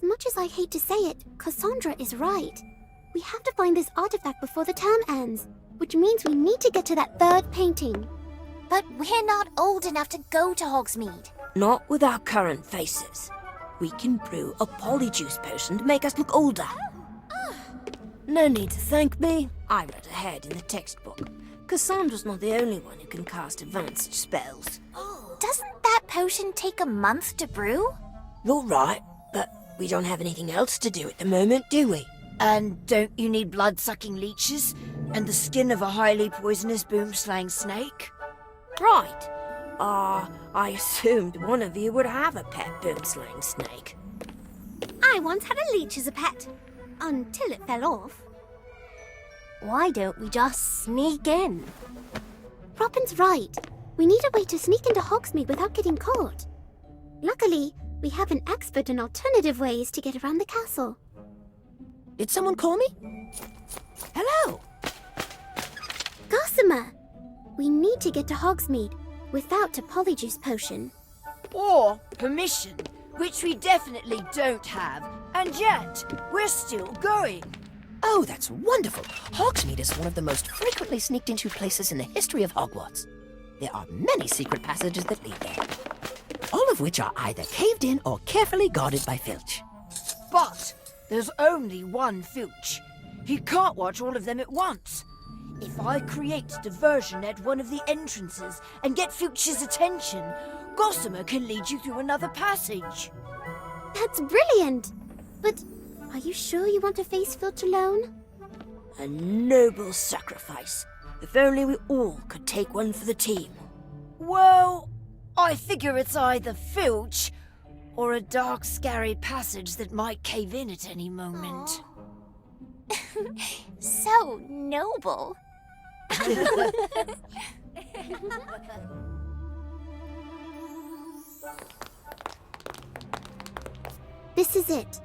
much as I hate to say it, Cassandra is right. We have to find this artifact before the term ends, which means we need to get to that third painting. But we're not old enough to go to Hogsmeade. Not with our current faces. We can brew a polyjuice potion to make us look older. No need to thank me. I read ahead in the textbook. Cassandra's not the only one who can cast advanced spells. Doesn't that potion take a month to brew? You're right, but we don't have anything else to do at the moment, do we? And don't you need blood-sucking leeches and the skin of a highly poisonous boomslang snake? Right. I assumed one of you would have a pet boomslang snake. I once had a leech as a pet, until it fell off. Why don't we just sneak in? Robin's right. We need a way to sneak into Hogsmeade without getting caught. Luckily, we have an expert in alternative ways to get around the castle. Did someone call me? Hello! Gossamer! We need to get to Hogsmeade without a polyjuice potion. Or permission, which we definitely don't have, and yet we're still going. Oh, that's wonderful! Hogsmeade is one of the most frequently sneaked into places in the history of Hogwarts. There are many secret passages that lead there, all of which are either caved in or carefully guarded by Filch. But there's only one Filch. He can't watch all of them at once. If I create diversion at one of the entrances and get Filch's attention, Gossamer can lead you through another passage. That's brilliant! But are you sure you want to face Filch alone? A noble sacrifice. If only we all could take one for the team. Well, I figure it's either Filch or a dark, scary passage that might cave in at any moment. So noble. This is it.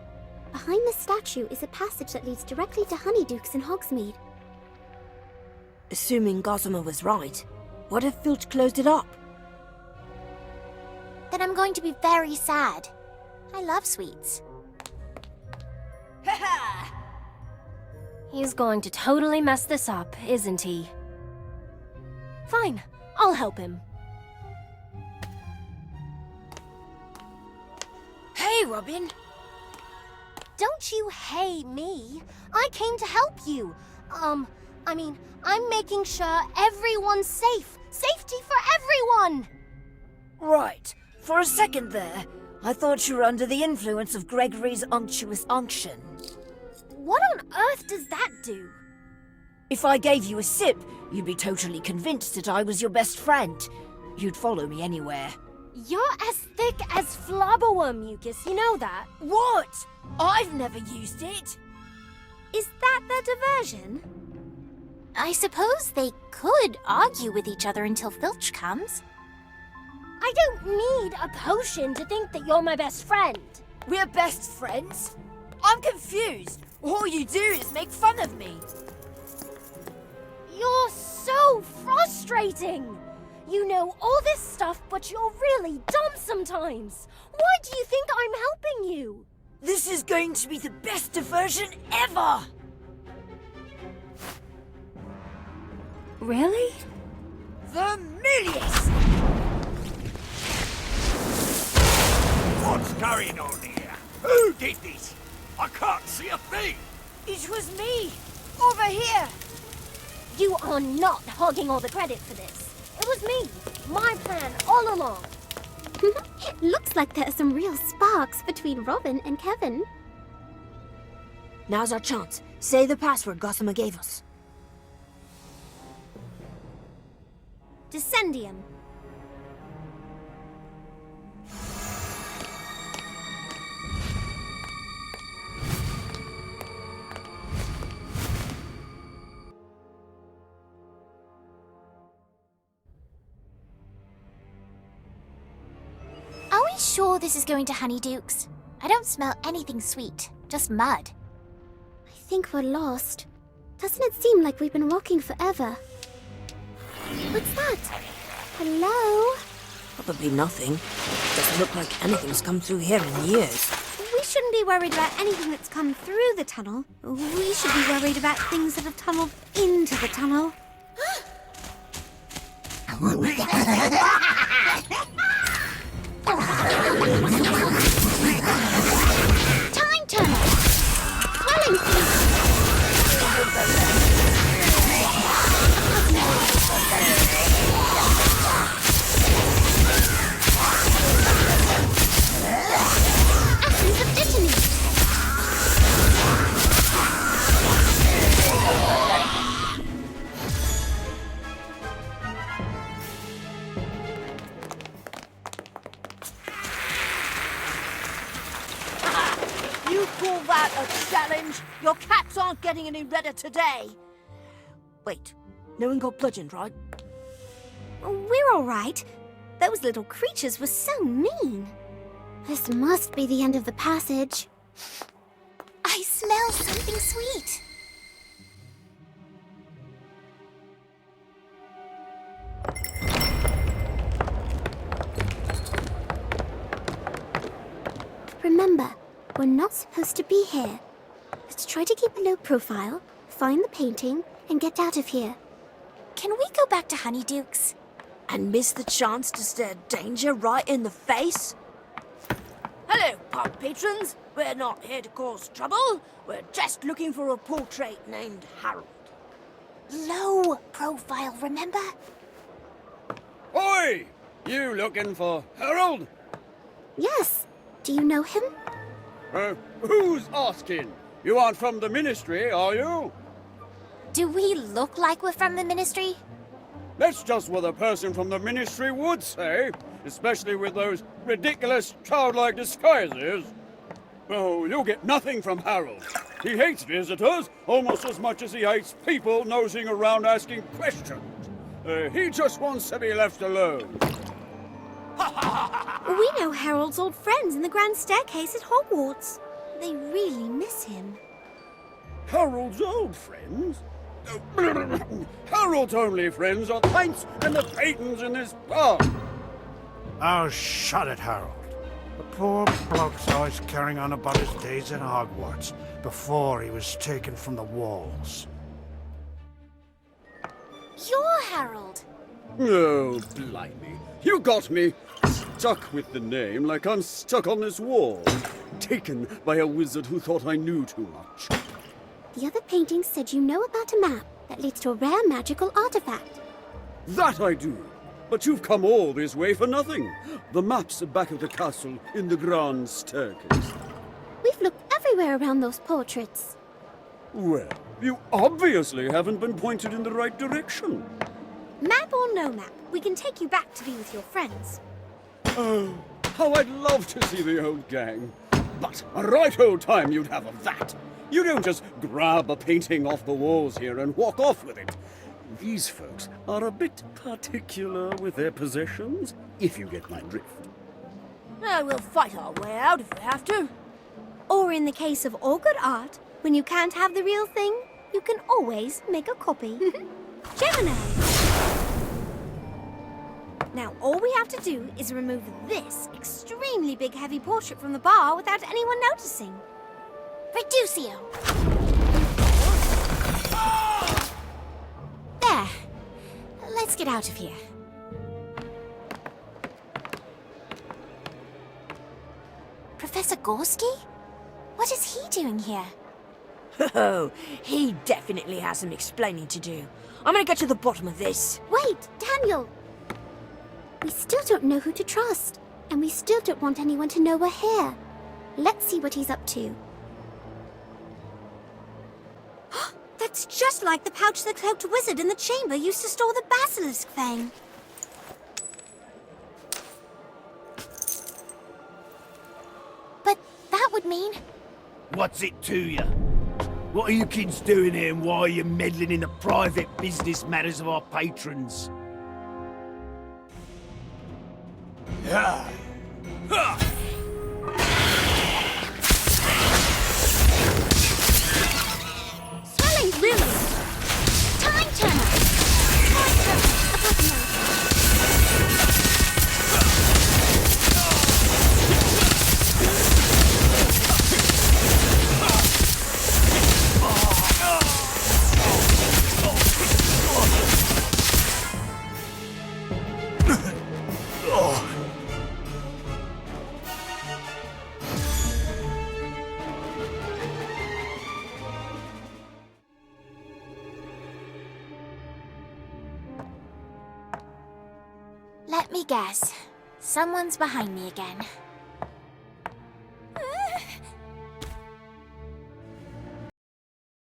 Behind the statue is a passage that leads directly to Honeydukes in Hogsmeade. Assuming Gossamer was right, what if Filch closed it up? Then I'm going to be very sad. I love sweets. He's going to totally mess this up, isn't he? Fine, I'll help him. Hey, Robin! Don't you hey me. I came to help you. I'm making sure everyone's safe. Safety for everyone! Right. For a second there, I thought you were under the influence of Gregory's unctuous unction. What on earth does that do? If I gave you a sip, you'd be totally convinced that I was your best friend. You'd follow me anywhere. You're as thick as flobberworm mucus, you know that? What? I've never used it. Is that the diversion? I suppose they could argue with each other until Filch comes. I don't need a potion to think that you're my best friend. We're best friends? I'm confused. All you do is make fun of me. You're so frustrating. You know all this stuff, but you're really dumb sometimes. Why do you think I'm helping you? This is going to be the best diversion ever! Really? Vermilius! What's going on here? Who did this? I can't see a thing! It was me! Over here! You are not hogging all the credit for this. It was me. My plan all along. Looks like there are some real sparks between Robin and Kevin. Now's our chance. Say the password Gossamer gave us. Descendium. Are we sure this is going to Honeydukes? I don't smell anything sweet, just mud. I think we're lost. Doesn't it seem like we've been walking forever? What's that? Hello? Probably nothing. Doesn't look like anything's come through here in years. We shouldn't be worried about anything that's come through the tunnel. We should be worried about things that have tunneled into the tunnel. Time turner! Swelling feet! Essence of Dittany! You call that a challenge? Your cats aren't getting any redder today. Wait, no one got bludgeoned, right? We're all right. Those little creatures were so mean. This must be the end of the passage. I smell something sweet. Remember, we're not supposed to be here. Let's try to keep a low profile, find the painting, and get out of here. Can we go back to Honeyduke's? And miss the chance to stare danger right in the face? Hello, pub patrons. We're not here to cause trouble. We're just looking for a portrait named Harold. Low profile, remember? Oi! You looking for Harold? Yes. Do you know him? Who's asking? You aren't from the Ministry, are you? Do we look like we're from the Ministry? That's just what a person from the Ministry would say, especially with those ridiculous childlike disguises. Oh, you'll get nothing from Harold. He hates visitors almost as much as he hates people nosing around asking questions. He just wants to be left alone. We know Harold's old friends in the Grand Staircase at Hogwarts. They really miss him. Harold's old friends? Harold's only friends are Pints and the Paytons in this pub. Oh, shut it, Harold. The poor bloke's always carrying on about his days at Hogwarts before he was taken from the walls. You're Harold. Oh, blimey. You got me. Stuck with the name like I'm stuck on this wall. Taken by a wizard who thought I knew too much. The other painting said you know about a map that leads to a rare magical artifact. That I do. But you've come all this way for nothing. The map's back of the castle in the Grand Staircase. We've looked everywhere around those portraits. Well, you obviously haven't been pointed in the right direction. Map or no map, we can take you back to be with your friends. Oh, how I'd love to see the old gang. But a right old time you'd have of that. You don't just grab a painting off the walls here and walk off with it. These folks are a bit particular with their possessions, if you get my drift. We'll fight our way out if we have to. Or in the case of all good art, when you can't have the real thing, you can always make a copy. Gemini! Now all we have to do is remove this extremely big heavy portrait from the bar without anyone noticing. Reducio. There. Let's get out of here. Professor Gorski? What is he doing here? Oh, he definitely has some explaining to do. I'm gonna get to the bottom of this. Wait, Daniel! We still don't know who to trust, and we still don't want anyone to know we're here. Let's see what he's up to. That's just like the pouch the cloaked wizard in the chamber used to store the basilisk fang. But that would mean... What's it to you? What are you kids doing here and why are you meddling in the private business matters of our patrons? Yeah. Swelling Lily! Time turner! Time turner! Let me guess. Someone's behind me again.